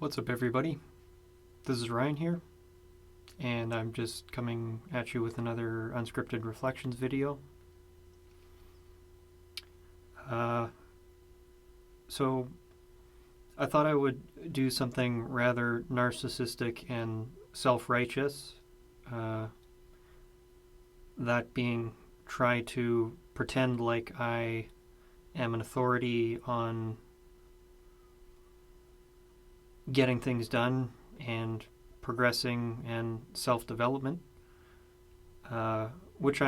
What's up, everybody? This is Ryan here, and I'm just coming at you with another Unscripted Reflections video. So, I thought I would do something rather narcissistic and self-righteous, that being try to pretend like I am an authority on getting things done and progressing and self-development, which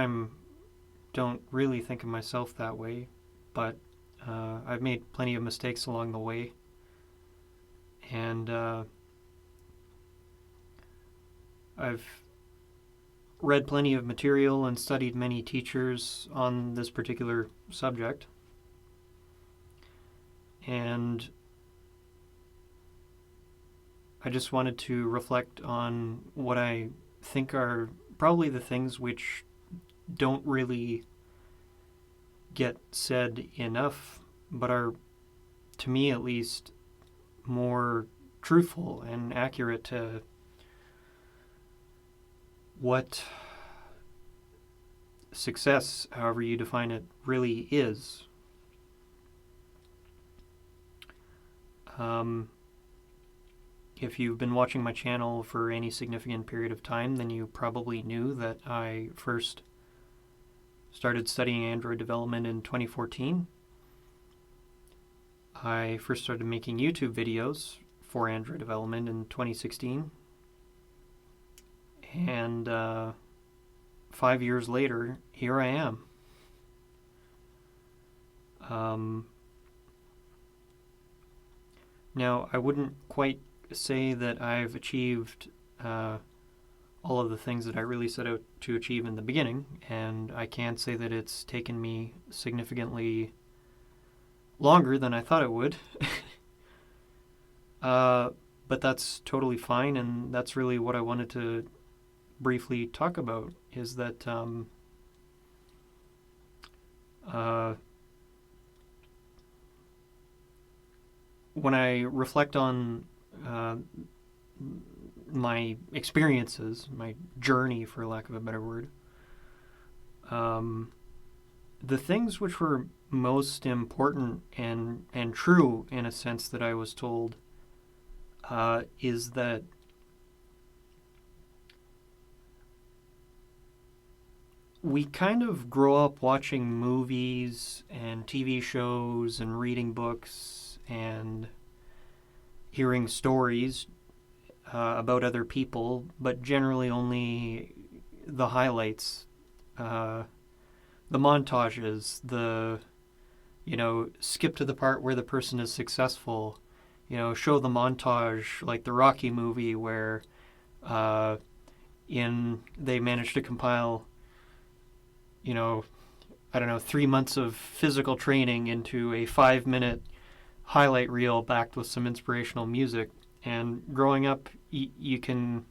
don't really think of myself that way, but I've made plenty of mistakes along the way, and I've read plenty of material and studied many teachers on this particular subject, and I just wanted to reflect on what I think are probably the things which don't really get said enough, but are, to me at least, more truthful and accurate to what success, however you define it, really is. If you've been watching my channel for any significant period of time, then you probably knew that I first started studying Android development in 2014. I first started making YouTube videos for Android development in 2016. And 5 years later, here I am. Now, I wouldn't quite say that I've achieved all of the things that I really set out to achieve in the beginning, and I can't say that it's taken me significantly longer than I thought it would. But that's totally fine, and that's really what I wanted to briefly talk about, is that when I reflect on my experiences, my journey, for lack of a better word, the things which were most important and true, in a sense, that I was told, is that we kind of grow up watching movies and TV shows and reading books and hearing stories about other people, but generally only the highlights, the montages, skip to the part where the person is successful, show the montage like the Rocky movie where they managed to compile, 3 months of physical training into a 5-minute highlight reel backed with some inspirational music. And growing up, you can,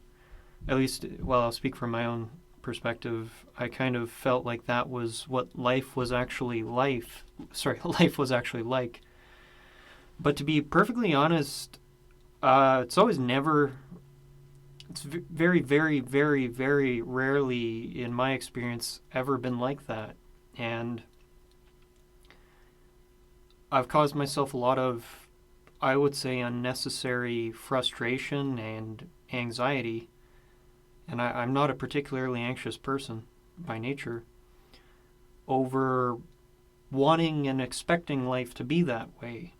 at least, well, I'll speak from my own perspective, I kind of felt like that was what life was actually like. But to be perfectly honest, it's very, very, very, very rarely, in my experience, ever been like that. And I've caused myself a lot of, I would say, unnecessary frustration and anxiety. And I'm not a particularly anxious person by nature, over wanting and expecting life to be that way.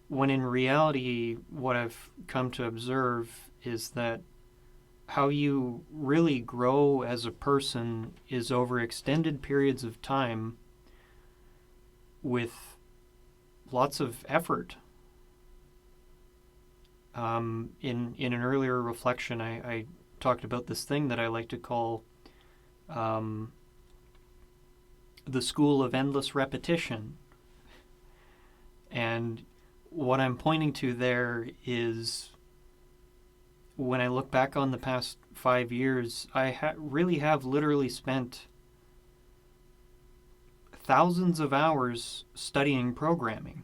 When in reality, what I've come to observe is that how you really grow as a person is over extended periods of time with lots of effort. In an earlier reflection, I talked about this thing that I like to call the school of endless repetition. And what I'm pointing to there is, when I look back on the past 5 years, I really have literally spent thousands of hours studying programming.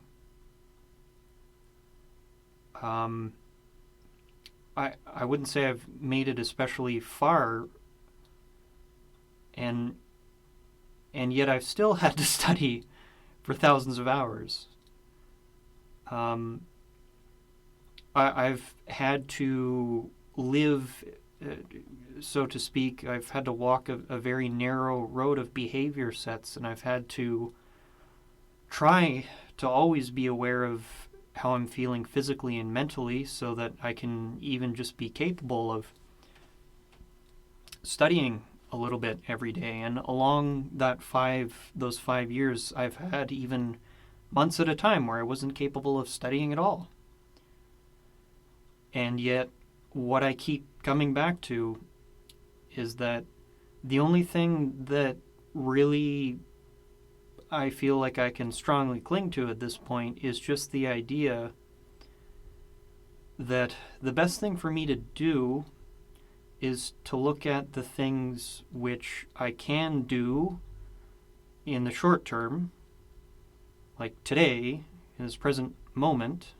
Um, I wouldn't say I've made it especially far, and yet I've still had to study for thousands of hours. Um, I've had to live, so to speak. I've had to walk a very narrow road of behavior sets, and I've had to try to always be aware of how I'm feeling physically and mentally so that I can even just be capable of studying a little bit every day. And along those 5 years, I've had even months at a time where I wasn't capable of studying at all. And yet, what I keep coming back to is that the only thing that really I feel like I can strongly cling to at this point is just the idea that the best thing for me to do is to look at the things which I can do in the short term, like today, in this present moment,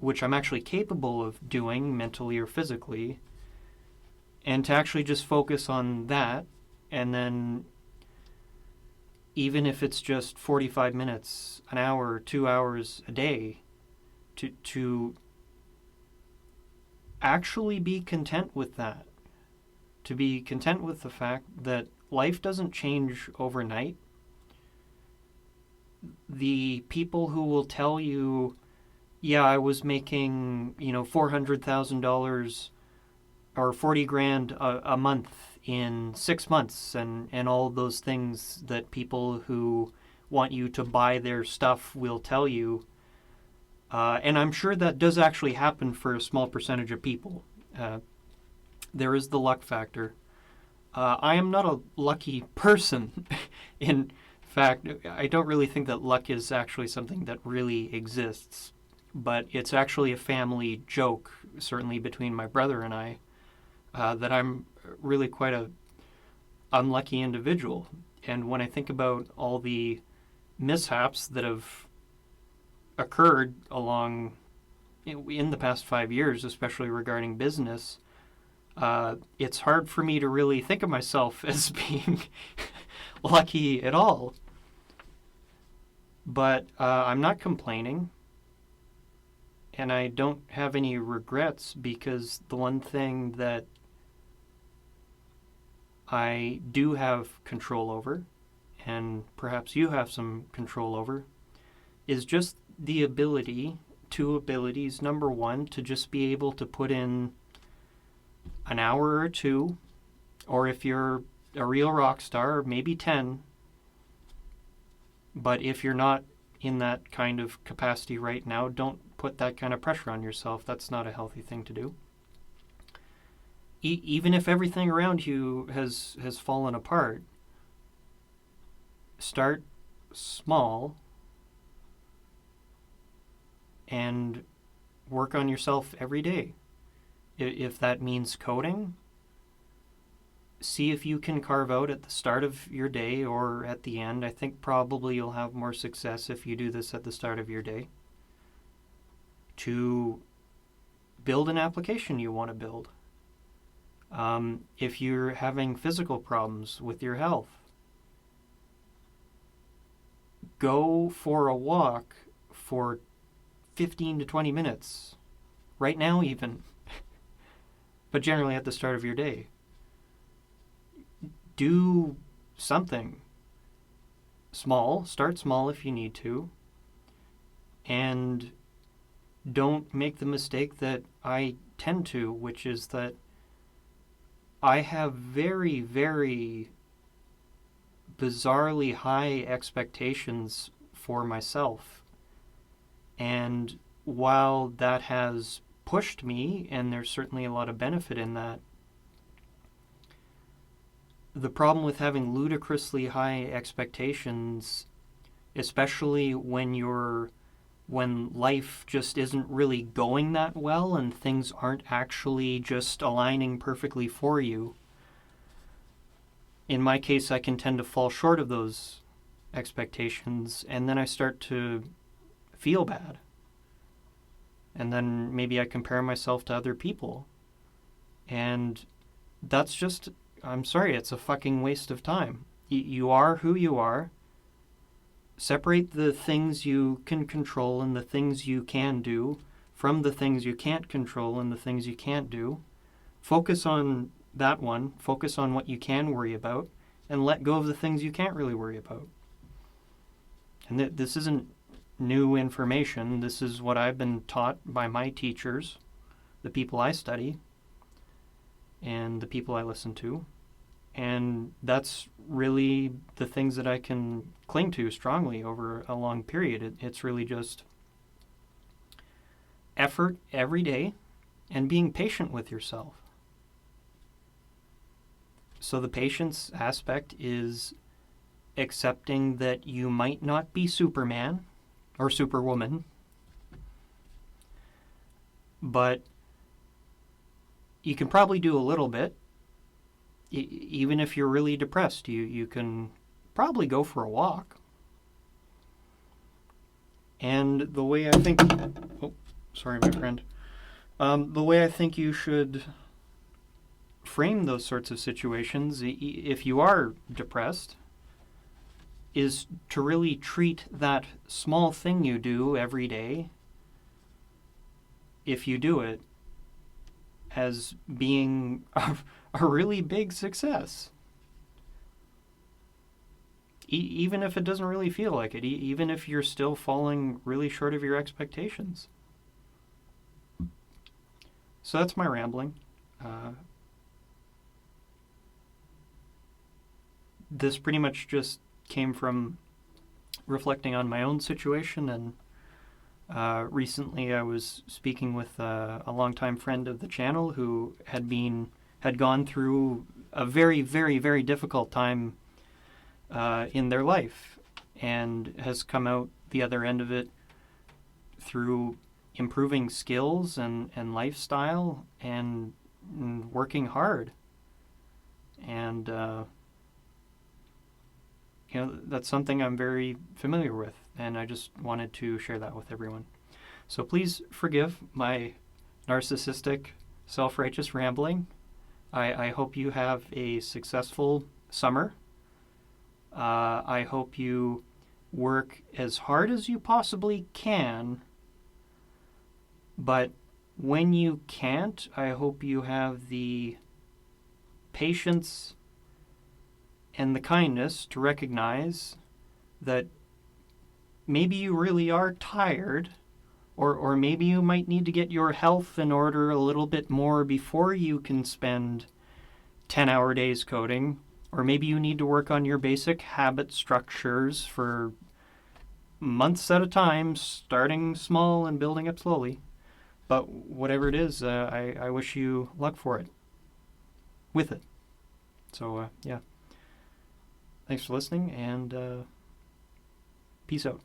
which I'm actually capable of doing mentally or physically, and to actually just focus on that, and then even if it's just 45 minutes, an hour, 2 hours a day, to actually be content with that. To be content with the fact that life doesn't change overnight. The people who will tell you, yeah, I was making, $400,000 or 40 grand a month in 6 months, and all those things that people who want you to buy their stuff will tell you. And I'm sure that does actually happen for a small percentage of people. There is the luck factor. I am not a lucky person. In fact, I don't really think that luck is actually something that really exists. But it's actually a family joke, certainly between my brother and I, that I'm really quite a unlucky individual. And when I think about all the mishaps that have occurred along in the past 5 years, especially regarding business, it's hard for me to really think of myself as being lucky at all. But I'm not complaining, and I don't have any regrets, because the one thing that I do have control over, and perhaps you have some control over, is just the ability, two abilities. Number one, to just be able to put in an hour or two, or if you're a real rock star, maybe 10. But if you're not in that kind of capacity right now, don't put that kind of pressure on yourself. That's not a healthy thing to do. Even if everything around you has fallen apart, start small and work on yourself every day. If that means coding, see if you can carve out at the start of your day or at the end. I think probably you'll have more success if you do this at the start of your day, to build an application you want to build. If you're having physical problems with your health, go for a walk for 15 to 20 minutes, right now even, but generally at the start of your day. Do something small, start small if you need to, and don't make the mistake that I tend to, which is that I have very, very bizarrely high expectations for myself. And while that has pushed me, and there's certainly a lot of benefit in that, the problem with having ludicrously high expectations, especially when life just isn't really going that well and things aren't actually just aligning perfectly for you. In my case, I can tend to fall short of those expectations, and then I start to feel bad. And then maybe I compare myself to other people. And that's just, I'm sorry, it's a fucking waste of time. You are who you are. Separate the things you can control and the things you can do from the things you can't control and the things you can't do. Focus on that one. Focus on what you can worry about and let go of the things you can't really worry about. And this isn't new information. This is what I've been taught by my teachers, the people I study, and the people I listen to. And that's really the things that I can cling to strongly over a long period. It's really just effort every day and being patient with yourself. So the patience aspect is accepting that you might not be Superman or Superwoman, but you can probably do a little bit. Even if you're really depressed, you can probably go for a walk. And the way I think... Oh, sorry, my friend. The way I think you should frame those sorts of situations, if you are depressed, is to really treat that small thing you do every day, if you do it, as being a really big success. Even if it doesn't really feel like it, even if you're still falling really short of your expectations. So that's my rambling. This pretty much just came from reflecting on my own situation, and recently I was speaking with a longtime friend of the channel who had gone through a very, very, very difficult time in their life and has come out the other end of it through improving skills and lifestyle and working hard. And that's something I'm very familiar with, and I just wanted to share that with everyone. So please forgive my narcissistic, self-righteous rambling. I hope you have a successful summer. I hope you work as hard as you possibly can, but when you can't, I hope you have the patience and the kindness to recognize that maybe you really are tired, or maybe you might need to get your health in order a little bit more before you can spend 10-hour days coding, or maybe you need to work on your basic habit structures for months at a time, starting small and building up slowly. But whatever it is, I wish you luck for it, with it. So, yeah. Thanks for listening, and peace out.